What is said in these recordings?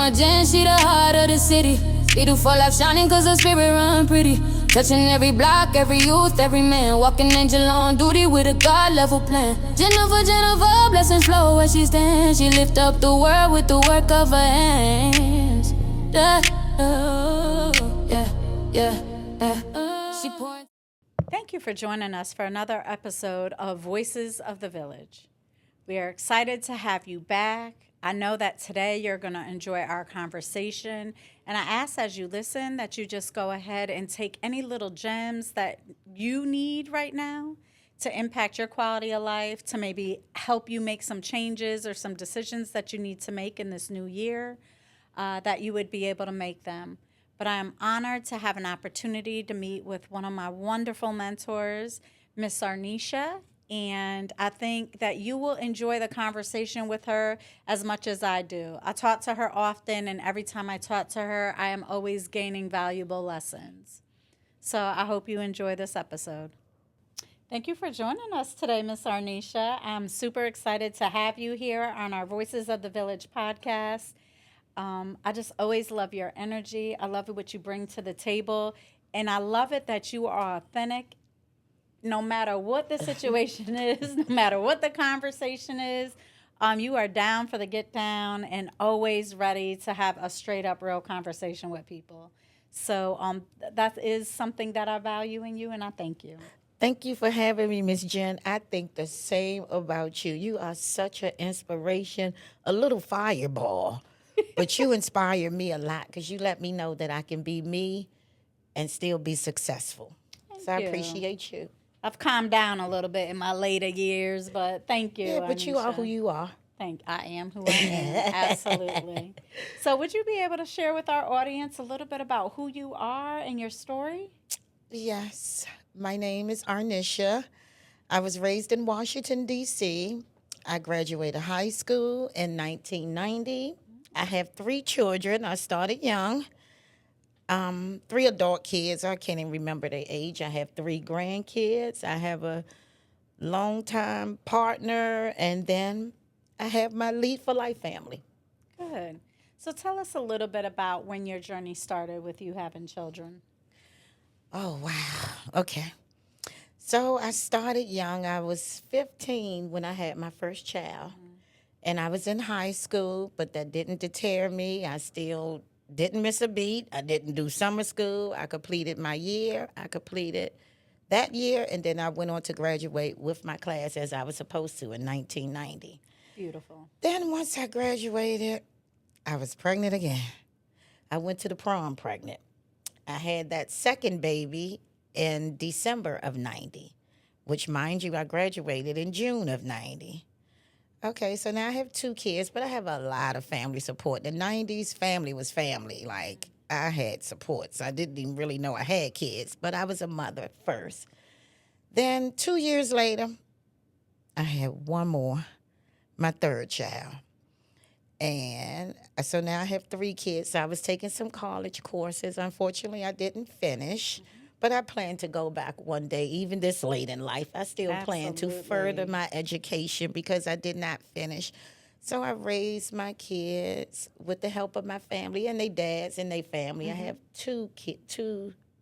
my Jen, she the heart of the city. Beautiful life shining cause her spirit run pretty. Touching every block, every youth, every man. Walking angel on duty with a God level plan. Jennifer, blessings flow where she stands. She lift up the world with the work of her hands. Yeah, She pouring. Thank you for joining us for another episode of Voices of the Village. We are excited to have you back. I know that today you're going to enjoy our conversation, and I ask as you listen that you just go ahead and take any little gems that you need right now to impact your quality of life, to maybe help you make some changes or some decisions that you need to make in this new year, that you would be able to make them. But I am honored to have an opportunity to meet with one of my wonderful mentors, Miss Arnisha. And I think that you will enjoy the conversation with her as much as I do. I talk to her often, and every time I talk to her, I am always gaining valuable lessons. So I hope you enjoy this episode. Thank you for joining us today, Miss Arnisha. I'm super excited to have you here on our Voices of the Village podcast. I just always love your energy. I love what you bring to the table. And I love it that you are authentic. No matter what the situation is, no matter what the conversation is, you are down for the get down and always ready to have a straight up real conversation with people. So that is something that I value in you, and I thank you. Thank you for having me, Miss Jen. I think the same about you. You are such an inspiration, a little fireball, but you inspire me a lot because you let me know that I can be me and still be successul. Thank I you. appreciate you. I've calmed down a little bit in my later years, but thank you. Yeah, but Arnisha. you are who you are. I am who I am. Absolutely. So would you be able to share with our audience a little bit about who you are and your story? Yes. My name is Arnisha. I was raised in Washington, D.C. I graduated high school in 1990. I have 3 children. I started young. 3 adult kids. I can't even remember their age. I have 3 grandkids. I have a longtime partner, and then I have my Lead for Life family. Good. So tell us a little bit about when your journey started with you having children. Oh, wow. Okay. So I started young. I was 15 when I had my first child. And I was in high school, but that didn't deter me. I still didn't miss a beat. I didn't do summer school. I completed my year. I completed that year, and then I went on to graduate with my class as I was supposed to in 1990. Beautiful. Then once I graduated, I was pregnant again. I went to the prom pregnant. I had that second baby in December of 90, which, mind you, I graduated in June of 90. Okay, so now I have 2 kids, but I have a lot of family support. In the 90s, family was family. Like, I had support, so I didn't even really know I had kids, but I was a mother first. Then 2 years later, I had one more, my third child. And so now I have 3 kids. So I was taking some college courses. Unfortunately, I didn't finish. But I plan to go back one day, even this late in life. I still plan to further my education because I did not finish. So I raised my kids with the help of my family and their dads and their family. I have 2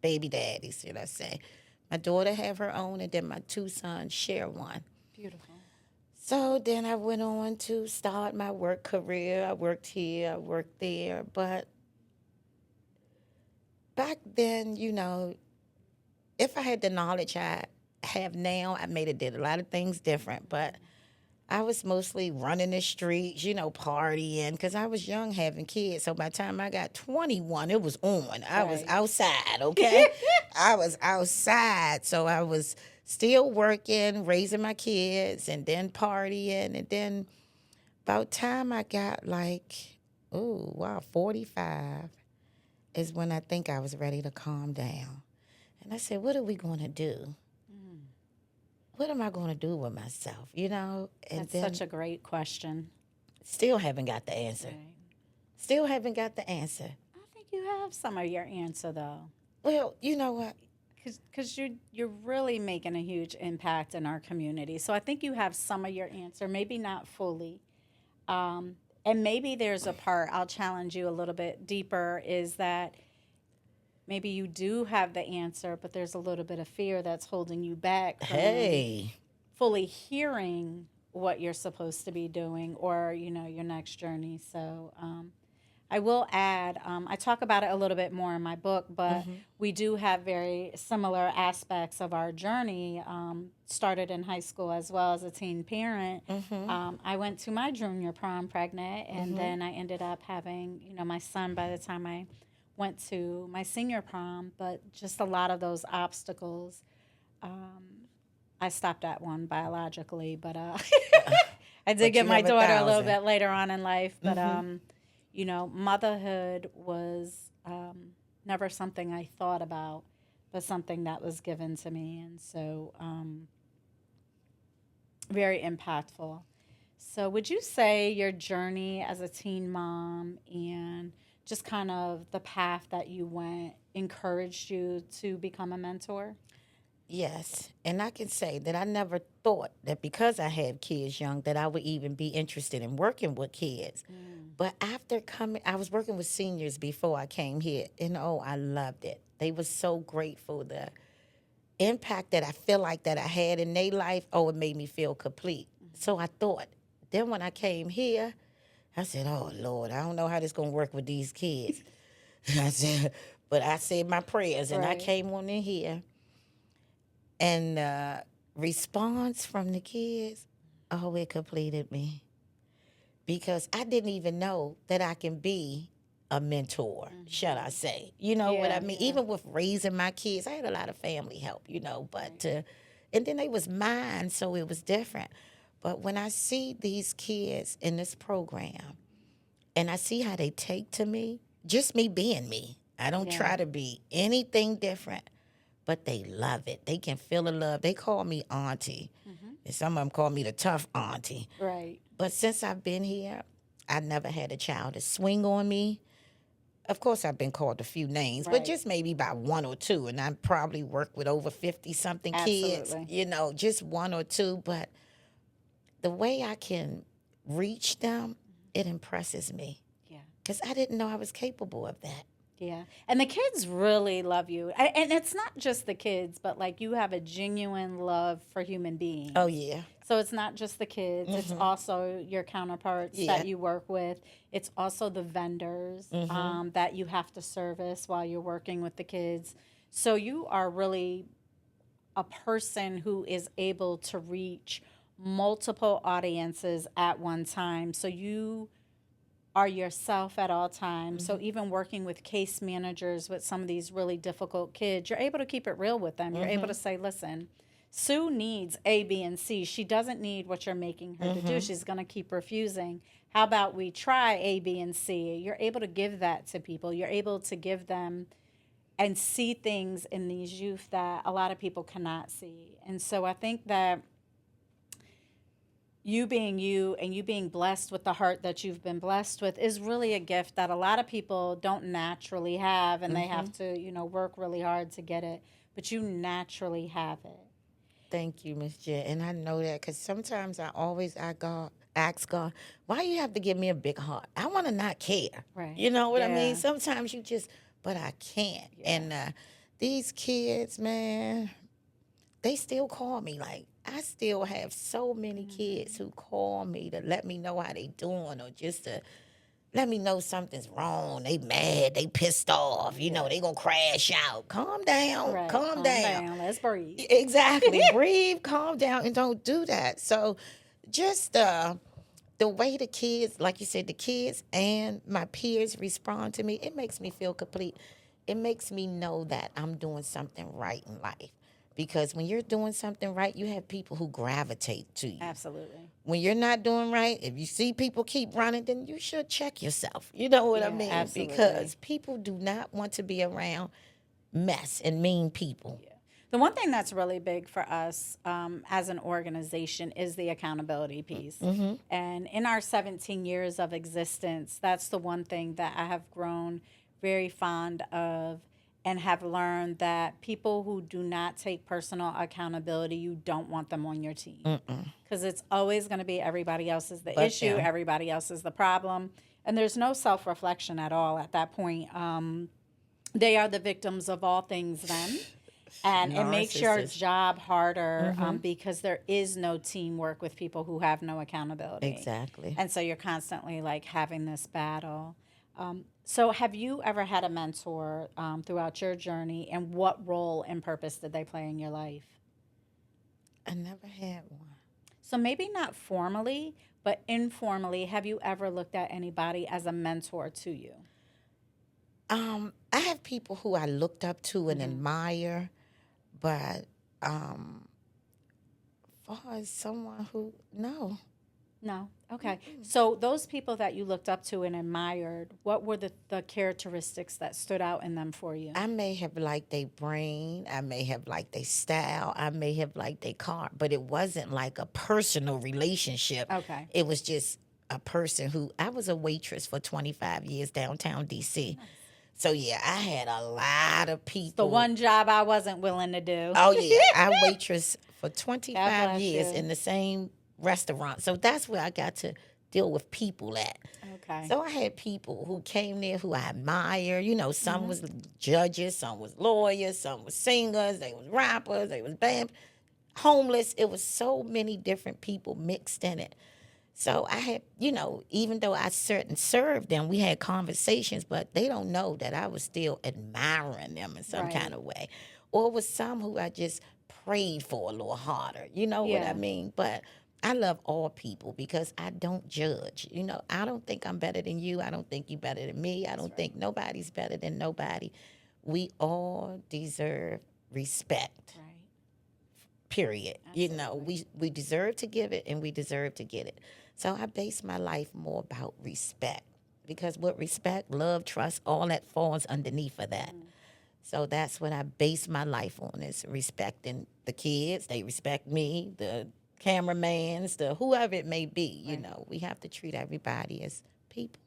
baby daddies, should I say. My daughter have her own, and then my 2 sons share one. Beautiful. So then I went on to start my work career. I worked here, I worked there. But back then, if I had the knowledge I have now, I may have did a lot of things different. But I was mostly running the streets, partying, because I was young having kids. So by the time I got 21, it was on. I was outside, okay? I was outside. So I was still working, raising my kids, and then partying. And then about time I got 45 is when I think I was ready to calm down. And I said, what are we going to do? What am I going to do with myself, And That's then such a great question. still haven't got the answer. Right. Still haven't got the answer. I think you have some of your answer, though. Well, you know what? Because you're really making a huge impact in our community. So I think you have some of your answer, maybe not fully. And maybe there's a part, I'll challenge you a little bit deeper, is that maybe you do have the answer, but there's a little bit of fear that's holding you back from Hey, fully hearing what you're supposed to be doing, or, your next journey. So I will add, I talk about it a little bit more in my book, but we do have very similar aspects of our journey. Started in high school as well as a teen parent. I went to my junior prom pregnant, and then I ended up having, my son by the time I went to my senior prom. But just a lot of those obstacles. I stopped at one biologically, but I did but get you my have daughter a little 1,000. bit later on in life. But motherhood was never something I thought about, but something that was given to me, and so very impactful. So, would you say your journey as a teen mom and just kind of the path that you went encouraged you to become a mentor? Yes, and I can say that I never thought that because I had kids young that I would even be interested in working with kids. But after coming, I was working with seniors before I came here, and oh, I loved it. They were so grateful. The impact that I feel like that I had in their life, oh, it made me feel complete. So I thought. Then when I came here, I said, oh, Lord, I don't know how this going to work with these kids. I said, but I said my prayers, and I Right. came on in here. And response from the kids, oh, it completed me. Because I didn't even know that I can be a mentor, shall I say. You know what I Yeah, mean? yeah. Even with raising my kids, I had a lot of family help, but, and then they was mine, so it was different. But when I see these kids in this program, and I see how they take to me, just me being me, I don't Yeah. try to be anything different, but they love it. They can feel the love. They call me auntie, and some of them call me the tough auntie. Right. But since I've been here, I never had a child to swing on me. Of course, I've been called a few names, but Right. just maybe by one or two. And I probably worked with over 50 something kids, Absolutely. just one or two. But the way I can reach them, it impresses me Yeah. because I didn't know I was capable of that. Yeah. And the kids really love you. And it's not just the kids, but like you have a genuine love for human beings. Oh, yeah. So it's not just the kids, it's also your counterparts Yeah. that you work with. It's also the vendors that you have to service while you're working with the kids. So you are really a person who is able to reach multiple audiences at one time. So you are yourself at all times. So even working with case managers with some of these really difficult kids, you're able to keep it real with them. You're able to say, listen, Sue needs A, B, and C. She doesn't need what you're making her to do. She's going to keep refusing. How about we try A, B, and C? You're able to give that to people. You're able to give them and see things in these youth that a lot of people cannot see. And so I think that you being you and you being blessed with the heart that you've been blessed with is really a gift that a lot of people don't naturally have, and they have to, work really hard to get it, but you naturally have it. Thank you, Miss Jen. And I know that because sometimes ask God, why you have to give me a big heart? I want to not care. Right. You know what I mean? Yeah. Sometimes you just, but I can't. Yeah. And these kids, man, they still call me. Like, I still have so many kids who call me to let me know how they doing or just to let me know something's wrong. They mad. They pissed off. They going to crash out. Calm down. Right. Calm down. Let's breathe. Exactly. Breathe, calm down, and don't do that. So just the way the kids, like you said, the kids and my peers respond to me, it makes me feel complete. It makes me know that I'm doing something right in life. Because when you're doing something right, you have people who gravitate to you. Absolutely. When you're not doing right, if you see people keep running, then you should check yourself. You know what I Yeah, mean? absolutely. Because people do not want to be around mess and mean people. Yeah. The one thing that's really big for us as an organization is the accountability piece. And in our 17 years of existence, that's the one thing that I have grown very fond of. and have learned that people who do not take personal accountability, you don't want them on your team. Because it's always going to be everybody else is the But issue, them. everybody else is the problem. And there's no self reflection at all at that point. They are the victims of all things then. And it makes your Narcissist. job harder because there is no teamwork with people who have no accountability. Exactly. And so you're constantly like having this battle. So have you ever had a mentor throughout your journey, and what role and purpose did they play in your life? I never had one. So maybe not formally, but informally, have you ever looked at anybody as a mentor to you? I have people who I looked up to and admire, but far as someone who, no. No. Okay. So those people that you looked up to and admired, what were the characteristics that stood out in them for you? I may have liked their brain, I may have liked their style, I may have liked their car, but it wasn't like a personal relationship. Okay. It was just a person who, I was a waitress for 25 years downtown D.C. So, yeah, I had a lot of people. The one job I wasn't willing to do. Oh, yeah. I waitress for God 25 bless years you. in the same restaurant. So that's where I got to deal with people at. Okay. So I had people who came there who I admire. You know, some was judges, some was lawyers, some was singers, they was rappers, they was band, homeless. It was so many different people mixed in it. So I had, you know, even though I certain served them, we had conversations, but they don't know that I was still admiring them in some Right. kind of way. Or it was some who I just prayed for a little harder. You know what Yeah. I mean? But I love all people because I don't judge. You know, I don't think I'm better than you. I don't think you better than me. I don't think nobody's better than nobody. We all deserve respect. Right. Period. You know, we deserve to give it and we deserve to get it. So I base my life more about respect because with respect, love, trust, all that falls underneath of that. So that's what I base my life on is respecting the kids. They respect me, the cameramans, the whoever it may be. You know, we have to treat everybody as people.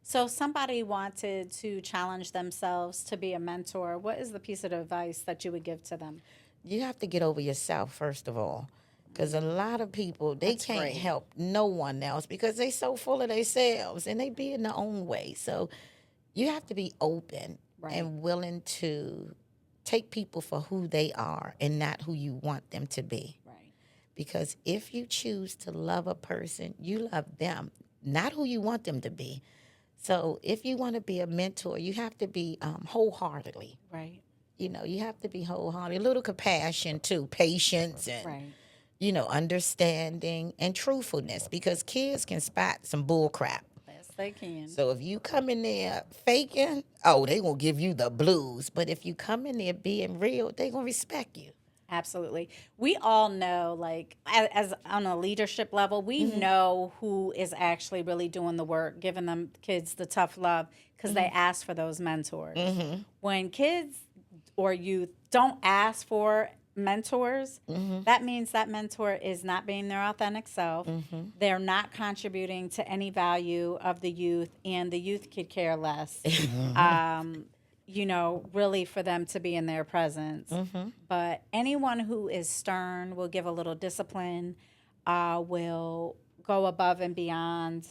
So if somebody wanted to challenge themselves to be a mentor, what is the piece of advice that you would give to them? You have to get over yourself, first of all. Because a lot of people, they That's can't great. help no one else because they so full of themselves and they be in their own way. So you have to be open Right. and willing to take people for who they are and not who you want them to be. Right. Because if you choose to love a person, you love them, not who you want them to be. So if you want to be a mentor, you have to be wholeheartedly. Right. You know, you have to be wholehearted. A little compassion too, patience and, Right. you know, understanding and truthfulness because kids can spot some bull crap. Yes, they can. So if you come in there faking, oh, they gonna give you the blues. But if you come in there being real, they gonna respect you. Absolutely. We all know, like, as on a leadership level, we know who is actually really doing the work, giving them kids the tough love because they ask for those mentors. When kids or youth don't ask for mentors, that means that mentor is not being their authentic self. They're not contributing to any value of the youth, and the youth could care less. You know, really for them to be in their presence. But anyone who is stern will give a little discipline, will go above and beyond,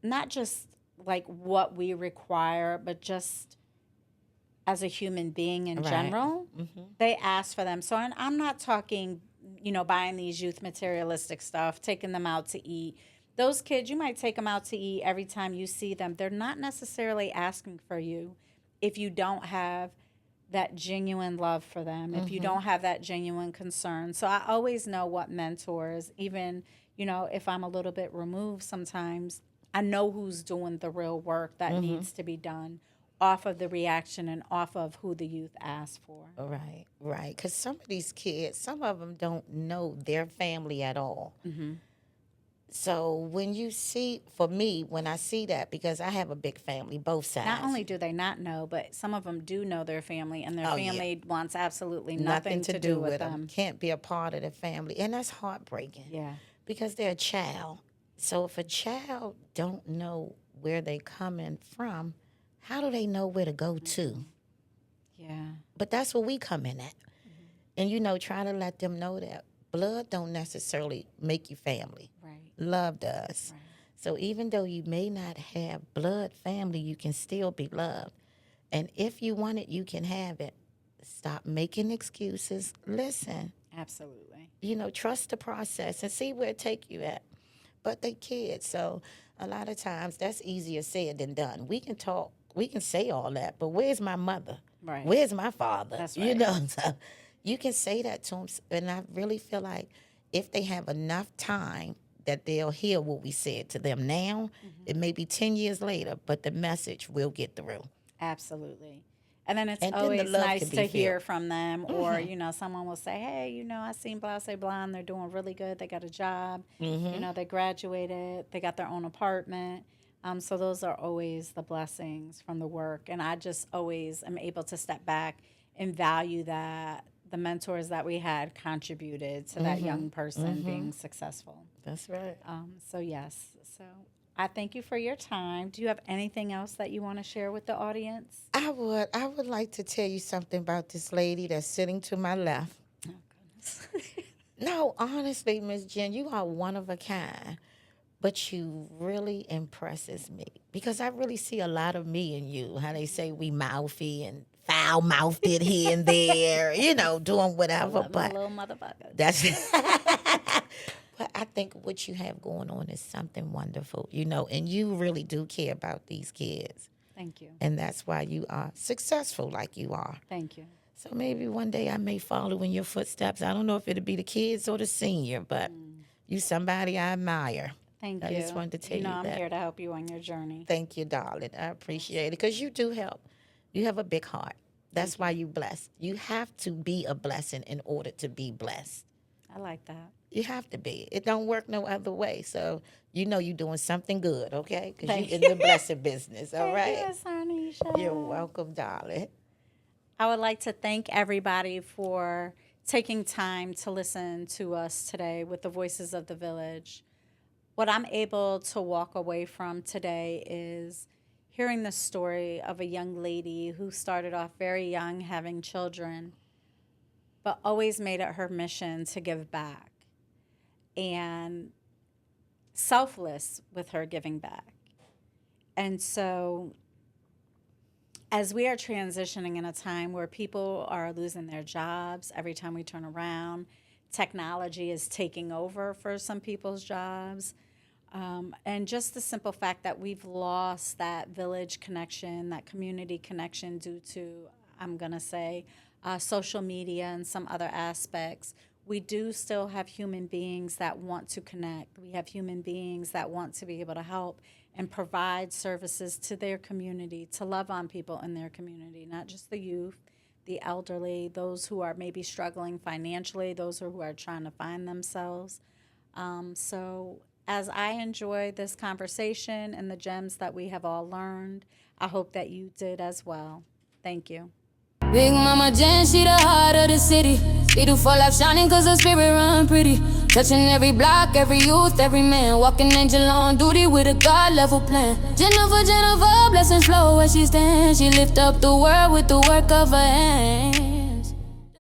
not just like what we require, but just as a human being in Right. general. They ask for them. So I'm not talking, you know, buying these youth materialistic stuff, taking them out to eat. Those kids, you might take them out to eat every time you see them. They're not necessarily asking for you if you don't have that genuine love for them, if you don't have that genuine concern. So I always know what mentors, even, you know, if I'm a little bit removed sometimes, I know who's doing the real work that needs to be done off of the reaction and off of who the youth ask for. Right, right. Because some of these kids, some of them don't know their family at all. So when you see, for me, when I see that, because I have a big family, both sides. Not only do they not know, but some of them do know their family, and their Oh, yeah. family wants absolutely nothing to do with them. Can't be a part of the family. And that's heartbreaking. Yeah. Because they're a child. So if a child don't know where they coming from, how do they know where to go to? Yeah. But that's where we come in at. And, try to let them know that blood don't necessarily make you family. Right. Love does. Right. So even though you may not have blood family, you can still be loved. And if you want it, you can have it. Stop making excuses. Listen. Absolutely. Trust the process and see where it take you at. But they kids, so a lot of times that's easier said than done. We can talk, we can say all that, but where's my mother? Right. Where's my father? That's right. So you can say that to them, and I really feel like if they have enough time that they'll hear what we said to them now, it may be 10 years later, but the message will get through. Absolutely. And then it's And then the always love nice can be to hear felt. from them, or, someone will say, hey, I seen blah, say blah, and they're doing really good. They got a job, they graduated, they got their own apartment. So those are always the blessings from the work. And I just always am able to step back and value that the mentors that we had contributed to that young person being successful. That's right. So yes. So I thank you for your time. Do you have anything else that you want to share with the audience? I would like to tell you something about this lady that's sitting to my left. Oh, goodness. No, honestly, Miss Jen, you are one of a kind. But you really impresses me because I really see a lot of me in you. How they say we mouthy and foul-mouthed here and there, doing whatever. But little motherfucker. that's but I think what you have going on is something wonderful, and you really do care about these kids. Thank you. And that's why you are successful like you are. Thank you. So maybe one day I may follow in your footsteps. I don't know if it'll be the kids or the senior, but you somebody I admire. Thank you. I just wanted to tell you I'm that. here to help you on your journey. Thank you, darling. I appreciate it because you do help. You have a big heart. That's why you blessed. You have to be a blessing in order to be blessed. I like that. You have to be. It don't work no other way. So you're doing something good, okay? Because you're in the blessing business, all right? Yes, Arnisha. You're welcome, darling. I would like to thank everybody for taking time to listen to us today with the Voices of the Village. What I'm able to walk away from today is hearing the story of a young lady who started off very young having children, but always made it her mission to give back and selfless with her giving back. And so as we are transitioning in a time where people are losing their jobs every time we turn around, technology is taking over for some people's jobs. And just the simple fact that we've lost that village connection, that community connection due to, I'm going to say, social media and some other aspects. We do still have human beings that want to connect. We have human beings that want to be able to help and provide services to their community, to love on people in their community, not just the youth, the elderly, those who are maybe struggling financially, those who are trying to find themselves. So as I enjoy this conversation and the gems that we have all learned, I hope that you did as well. Thank you. Big Mama Jen, she the heart of the city. Beautiful life shining cause her spirit run pretty. Touching every block, every youth, every man. Walking angel on duty with a God level plan. Jennifer, blessings flow where she stands. She lift up the world with the work of her hand.